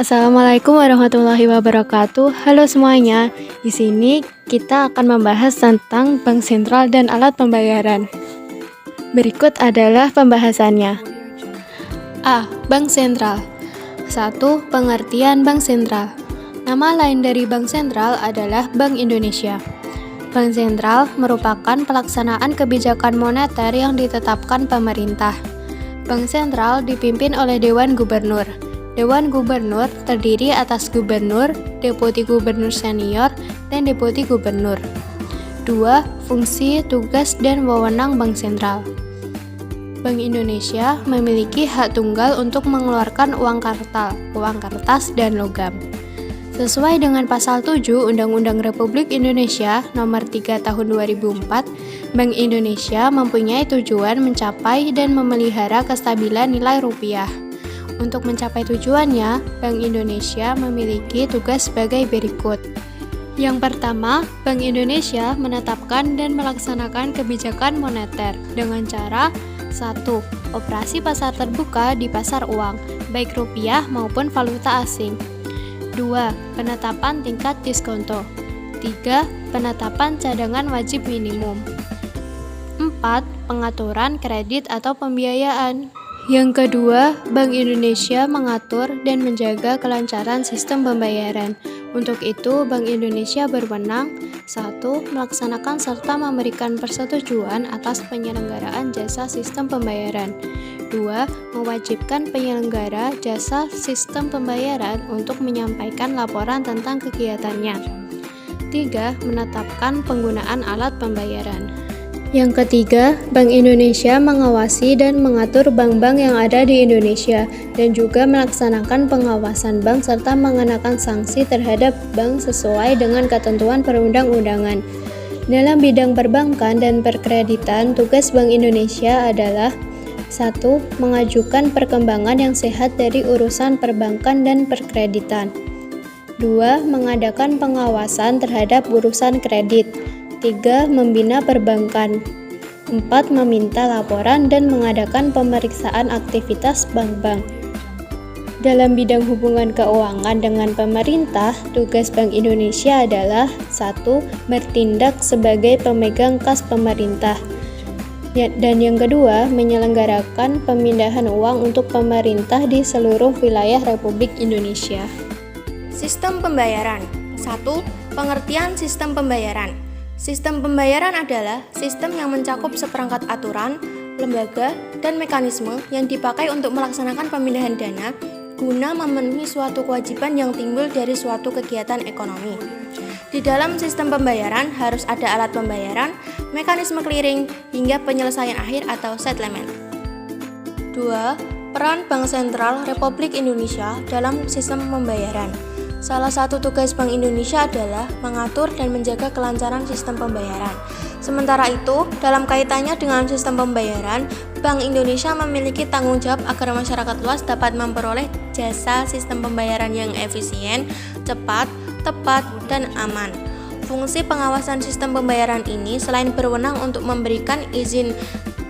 Assalamualaikum warahmatullahi wabarakatuh. Halo semuanya. Di sini kita akan membahas tentang bank sentral dan alat pembayaran. Berikut adalah pembahasannya. A. Bank sentral. 1. Pengertian bank sentral. Nama lain dari bank sentral adalah Bank Indonesia. Bank sentral merupakan pelaksanaan kebijakan moneter yang ditetapkan pemerintah. Bank sentral dipimpin oleh Dewan Gubernur. Dewan Gubernur terdiri atas Gubernur, Deputi Gubernur Senior, dan Deputi Gubernur. 2. Fungsi, tugas, dan wewenang Bank Sentral. Bank Indonesia memiliki hak tunggal untuk mengeluarkan uang kartal, uang kertas, dan logam. Sesuai dengan Pasal 7 Undang-Undang Republik Indonesia Nomor 3 Tahun 2004, Bank Indonesia mempunyai tujuan mencapai dan memelihara kestabilan nilai rupiah. Untuk mencapai tujuannya, Bank Indonesia memiliki tugas sebagai berikut. Yang pertama, Bank Indonesia menetapkan dan melaksanakan kebijakan moneter dengan cara 1. Operasi pasar terbuka di pasar uang, baik rupiah maupun valuta asing. 2. Penetapan tingkat diskonto. 3. Penetapan cadangan wajib minimum. 4. Pengaturan kredit atau pembiayaan. Yang kedua, Bank Indonesia mengatur dan menjaga kelancaran sistem pembayaran. Untuk itu, Bank Indonesia berwenang 1. Melaksanakan serta memberikan persetujuan atas penyelenggaraan jasa sistem pembayaran. 2. Mewajibkan penyelenggara jasa sistem pembayaran untuk menyampaikan laporan tentang kegiatannya. 3. Menetapkan penggunaan alat pembayaran. Yang ketiga, Bank Indonesia mengawasi dan mengatur bank-bank yang ada di Indonesia dan juga melaksanakan pengawasan bank serta mengenakan sanksi terhadap bank sesuai dengan ketentuan perundang-undangan. Dalam bidang perbankan dan perkreditan, tugas Bank Indonesia adalah 1. Mengajukan perkembangan yang sehat dari urusan perbankan dan perkreditan. 2. Mengadakan pengawasan terhadap urusan kredit. 3. Membina perbankan. 4. Meminta laporan dan mengadakan pemeriksaan aktivitas bank-bank. Dalam bidang hubungan keuangan dengan pemerintah, tugas Bank Indonesia adalah 1. Bertindak sebagai pemegang kas pemerintah. Dan yang kedua, menyelenggarakan pemindahan uang untuk pemerintah di seluruh wilayah Republik Indonesia. Sistem pembayaran. 1. Pengertian sistem pembayaran. Sistem pembayaran adalah sistem yang mencakup seperangkat aturan, lembaga, dan mekanisme yang dipakai untuk melaksanakan pemindahan dana guna memenuhi suatu kewajiban yang timbul dari suatu kegiatan ekonomi. Di dalam sistem pembayaran harus ada alat pembayaran, mekanisme clearing, hingga penyelesaian akhir atau settlement. 2. Peran Bank Sentral Republik Indonesia dalam sistem pembayaran. Salah satu tugas Bank Indonesia adalah mengatur dan menjaga kelancaran sistem pembayaran. Sementara itu, dalam kaitannya dengan sistem pembayaran, Bank Indonesia memiliki tanggung jawab agar masyarakat luas dapat memperoleh jasa sistem pembayaran yang efisien, cepat, tepat, dan aman. Fungsi pengawasan sistem pembayaran ini selain berwenang untuk memberikan izin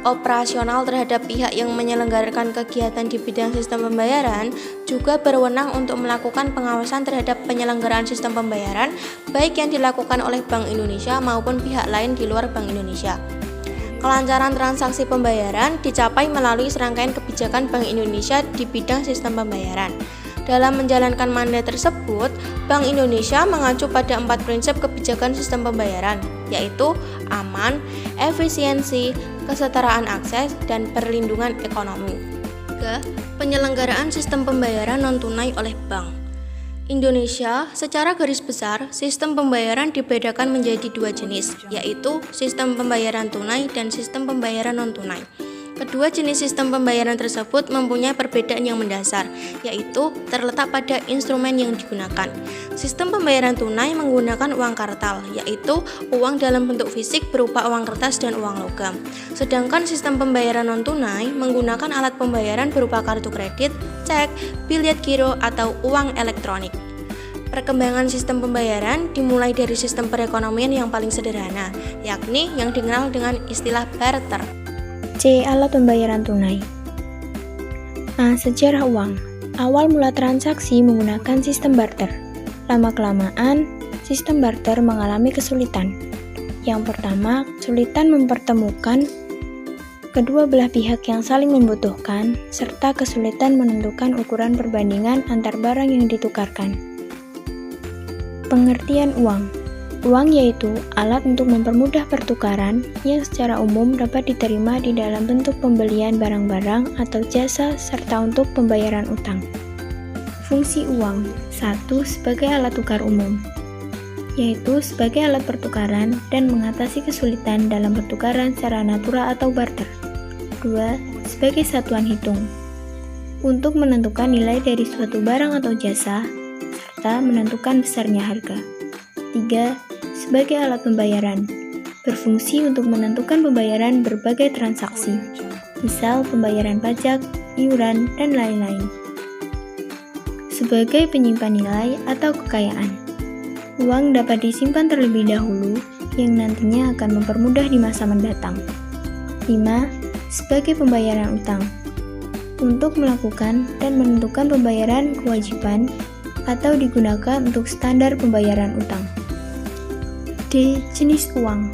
operasional terhadap pihak yang menyelenggarakan kegiatan di bidang sistem pembayaran, juga berwenang untuk melakukan pengawasan terhadap penyelenggaraan sistem pembayaran, baik yang dilakukan oleh Bank Indonesia maupun pihak lain di luar Bank Indonesia. Kelancaran transaksi pembayaran dicapai melalui serangkaian kebijakan Bank Indonesia di bidang sistem pembayaran. Dalam menjalankan mandat tersebut, Bank Indonesia mengacu pada 4 prinsip kebijakan sistem pembayaran, yaitu aman, efisiensi, kesetaraan akses, dan perlindungan ekonomi. 3. Penyelenggaraan sistem pembayaran non-tunai oleh bank. Indonesia, secara garis besar, sistem pembayaran dibedakan menjadi 2 jenis, yaitu sistem pembayaran tunai dan sistem pembayaran non-tunai. Kedua jenis sistem pembayaran tersebut mempunyai perbedaan yang mendasar, yaitu terletak pada instrumen yang digunakan. Sistem pembayaran tunai menggunakan uang kartal, yaitu uang dalam bentuk fisik berupa uang kertas dan uang logam. Sedangkan sistem pembayaran non-tunai menggunakan alat pembayaran berupa kartu kredit, cek, biliet giro, atau uang elektronik. Perkembangan sistem pembayaran dimulai dari sistem perekonomian yang paling sederhana, yakni yang dikenal dengan istilah barter. C. Alat pembayaran tunai. A. Sejarah uang. Awal mula transaksi menggunakan sistem barter. Lama-kelamaan, sistem barter mengalami kesulitan. Yang pertama, kesulitan mempertemukan kedua belah pihak yang saling membutuhkan, serta kesulitan menentukan ukuran perbandingan antar barang yang ditukarkan. Pengertian uang. Uang yaitu alat untuk mempermudah pertukaran yang secara umum dapat diterima di dalam bentuk pembelian barang-barang atau jasa serta untuk pembayaran utang. Fungsi uang. 1. Sebagai alat tukar umum, yaitu sebagai alat pertukaran dan mengatasi kesulitan dalam pertukaran secara natural atau barter. 2. Sebagai satuan hitung, untuk menentukan nilai dari suatu barang atau jasa, serta menentukan besarnya harga. 3. Sebagai alat pembayaran, berfungsi untuk menentukan pembayaran berbagai transaksi, misal pembayaran pajak, iuran, dan lain-lain. Sebagai penyimpan nilai atau kekayaan, uang dapat disimpan terlebih dahulu yang nantinya akan mempermudah di masa mendatang. 5. Sebagai pembayaran utang, untuk melakukan dan menentukan pembayaran kewajiban atau digunakan untuk standar pembayaran utang. D. Jenis uang.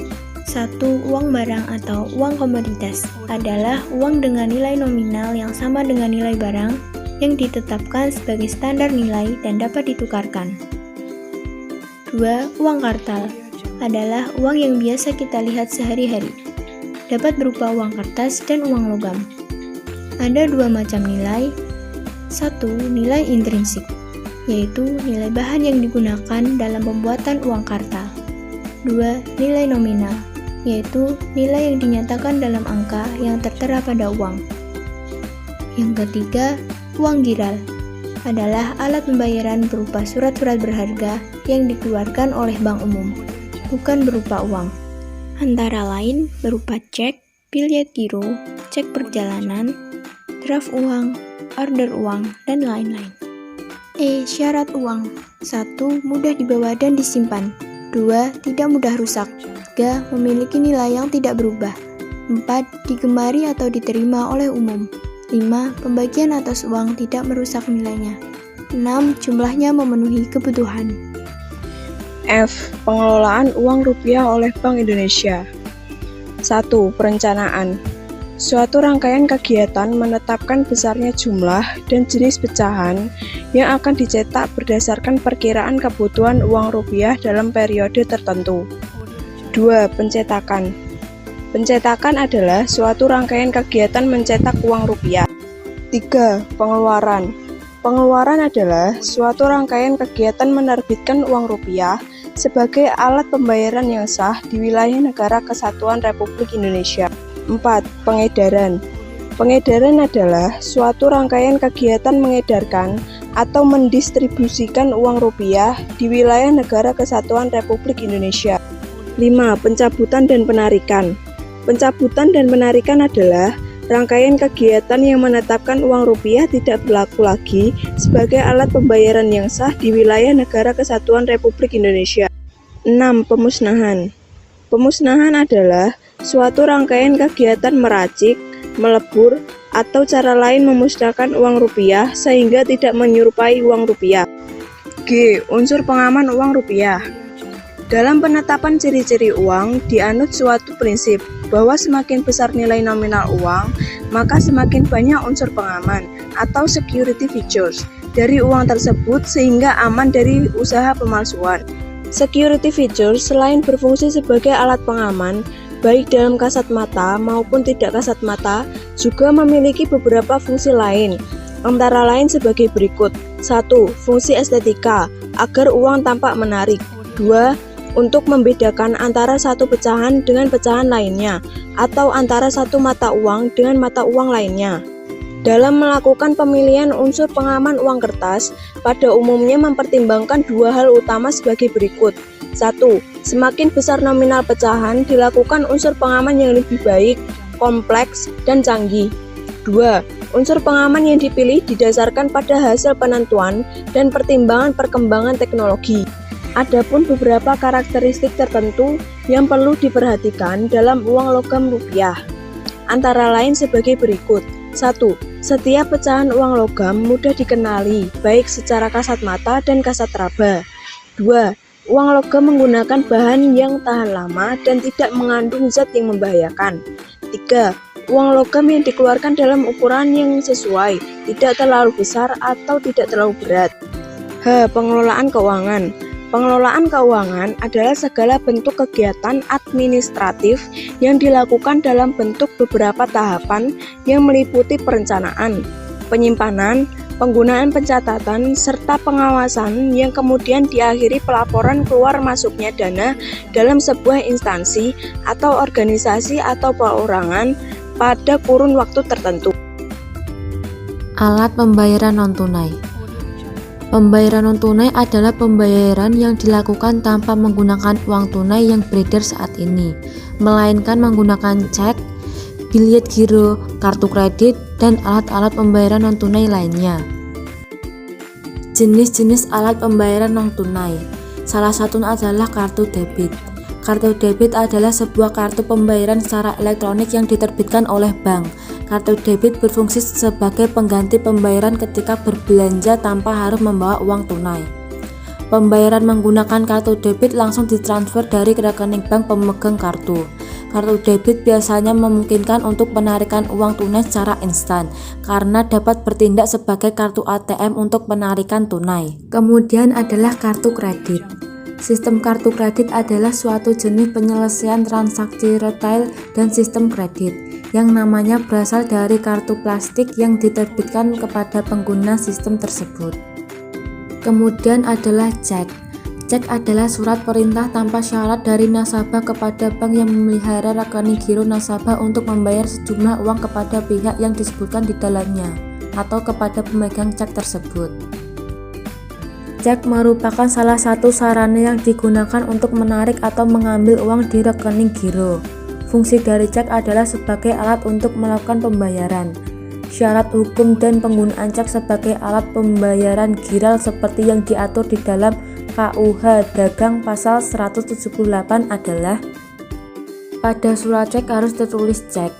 1. Uang barang atau uang komoditas adalah uang dengan nilai nominal yang sama dengan nilai barang yang ditetapkan sebagai standar nilai dan dapat ditukarkan. 2. Uang kartal adalah uang yang biasa kita lihat sehari-hari. Dapat berupa uang kertas dan uang logam. Ada dua macam nilai. 1. Nilai intrinsik, yaitu nilai bahan yang digunakan dalam pembuatan uang kartal. 2. Nilai nominal, yaitu nilai yang dinyatakan dalam angka yang tertera pada uang. Yang ketiga, uang giral adalah alat pembayaran berupa surat-surat berharga yang dikeluarkan oleh bank umum, bukan berupa uang. Antara lain berupa cek, biljet giro, cek perjalanan, draft uang, order uang, dan lain-lain. E. Syarat uang. 1. Mudah dibawa dan disimpan. 2. Tidak mudah rusak. 3. Memiliki nilai yang tidak berubah. 4. Digemari atau diterima oleh umum. 5. Pembagian atas uang tidak merusak nilainya. 6. Jumlahnya memenuhi kebutuhan. F. Pengelolaan uang rupiah oleh Bank Indonesia. 1. Perencanaan. Suatu rangkaian kegiatan menetapkan besarnya jumlah dan jenis pecahan yang akan dicetak berdasarkan perkiraan kebutuhan uang rupiah dalam periode tertentu. 2. Pencetakan. Pencetakan adalah suatu rangkaian kegiatan mencetak uang rupiah. 3. Pengeluaran. Pengeluaran adalah suatu rangkaian kegiatan menerbitkan uang rupiah sebagai alat pembayaran yang sah di wilayah Negara Kesatuan Republik Indonesia. 4. Pengedaran. Pengedaran adalah suatu rangkaian kegiatan mengedarkan atau mendistribusikan uang rupiah di wilayah Negara Kesatuan Republik Indonesia. 5. Pencabutan dan penarikan. Pencabutan dan penarikan adalah rangkaian kegiatan yang menetapkan uang rupiah tidak berlaku lagi sebagai alat pembayaran yang sah di wilayah Negara Kesatuan Republik Indonesia. 6. Pemusnahan. Pemusnahan adalah suatu rangkaian kegiatan meracik, melebur, atau cara lain memusnahkan uang rupiah sehingga tidak menyerupai uang rupiah. G. Unsur pengaman uang rupiah. Dalam penetapan ciri-ciri uang, dianut suatu prinsip bahwa semakin besar nilai nominal uang, maka semakin banyak unsur pengaman atau security features dari uang tersebut sehingga aman dari usaha pemalsuan. Security features selain berfungsi sebagai alat pengaman, baik dalam kasat mata maupun tidak kasat mata, juga memiliki beberapa fungsi lain, antara lain sebagai berikut. 1. Fungsi estetika, agar uang tampak menarik. 2. Untuk membedakan antara satu pecahan dengan pecahan lainnya, atau antara satu mata uang dengan mata uang lainnya. Dalam melakukan pemilihan unsur pengaman uang kertas, pada umumnya mempertimbangkan dua hal utama sebagai berikut. 1. Semakin besar nominal pecahan, dilakukan unsur pengaman yang lebih baik, kompleks, dan canggih. 2. Unsur pengaman yang dipilih didasarkan pada hasil penentuan dan pertimbangan perkembangan teknologi. Adapun beberapa karakteristik tertentu yang perlu diperhatikan dalam uang logam rupiah, antara lain sebagai berikut. 1. Setiap pecahan uang logam mudah dikenali, baik secara kasat mata dan kasat raba. 2. Uang logam menggunakan bahan yang tahan lama dan tidak mengandung zat yang membahayakan. 3. Uang logam yang dikeluarkan dalam ukuran yang sesuai, tidak terlalu besar atau tidak terlalu berat. Pengelolaan keuangan. Pengelolaan keuangan adalah segala bentuk kegiatan administratif yang dilakukan dalam bentuk beberapa tahapan yang meliputi perencanaan, penyimpanan, penggunaan pencatatan, serta pengawasan yang kemudian diakhiri pelaporan keluar masuknya dana dalam sebuah instansi atau organisasi atau perorangan pada kurun waktu tertentu. Alat pembayaran non-tunai. Pembayaran non-tunai adalah pembayaran yang dilakukan tanpa menggunakan uang tunai yang beredar saat ini, melainkan menggunakan cek, biljet giro, kartu kredit, dan alat-alat pembayaran non-tunai lainnya. Jenis-jenis alat pembayaran non-tunai. Salah satunya adalah kartu debit. Kartu debit adalah sebuah kartu pembayaran secara elektronik yang diterbitkan oleh bank. Kartu debit berfungsi sebagai pengganti pembayaran ketika berbelanja tanpa harus membawa uang tunai. Pembayaran menggunakan kartu debit langsung ditransfer dari rekening bank pemegang kartu. Kartu debit biasanya memungkinkan untuk penarikan uang tunai secara instan karena dapat bertindak sebagai kartu ATM untuk penarikan tunai. Kemudian adalah kartu kredit. Sistem kartu kredit adalah suatu jenis penyelesaian transaksi retail dan sistem kredit yang namanya berasal dari kartu plastik yang diterbitkan kepada pengguna sistem tersebut. Kemudian adalah cek. Cek adalah surat perintah tanpa syarat dari nasabah kepada bank yang memelihara rekening giro nasabah untuk membayar sejumlah uang kepada pihak yang disebutkan di dalamnya atau kepada pemegang cek tersebut. Cek merupakan salah satu sarana yang digunakan untuk menarik atau mengambil uang di rekening giro. Fungsi dari cek adalah sebagai alat untuk melakukan pembayaran. Syarat hukum dan penggunaan cek sebagai alat pembayaran giral seperti yang diatur di dalam KUH Dagang pasal 178 adalah: pada surat cek harus tertulis cek.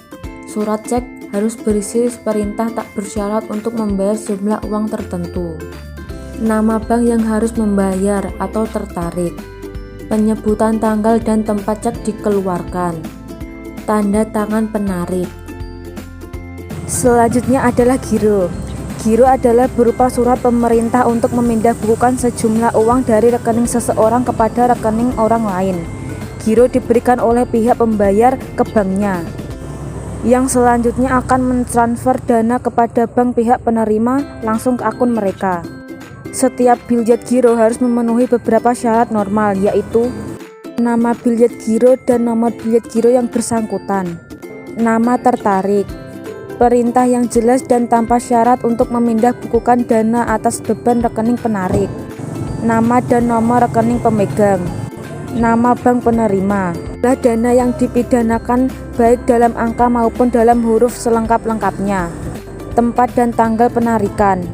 Surat cek harus berisi perintah tak bersyarat untuk membayar jumlah uang tertentu. Nama bank yang harus membayar atau tertarik. Penyebutan tanggal dan tempat cek dikeluarkan. Tanda tangan penarik. Selanjutnya adalah giro. Giro adalah berupa surat pemerintah untuk memindahbukukan sejumlah uang dari rekening seseorang kepada rekening orang lain. Giro diberikan oleh pihak pembayar ke banknya, yang selanjutnya akan mentransfer dana kepada bank pihak penerima langsung ke akun mereka. Setiap biljet giro harus memenuhi beberapa syarat normal, yaitu nama biljet giro dan nomor biljet giro yang bersangkutan, nama tertarik, perintah yang jelas dan tanpa syarat untuk memindahbukukan dana atas beban rekening penarik, nama dan nomor rekening pemegang, nama bank penerima, dana yang dipidanakan baik dalam angka maupun dalam huruf selengkap-lengkapnya, tempat dan tanggal penarikan,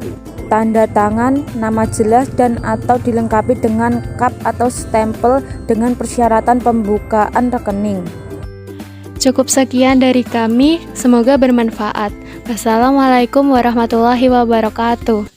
tanda tangan, nama jelas dan atau dilengkapi dengan kap atau stempel dengan persyaratan pembukaan rekening. Cukup sekian dari kami, semoga bermanfaat. Wassalamualaikum warahmatullahi wabarakatuh.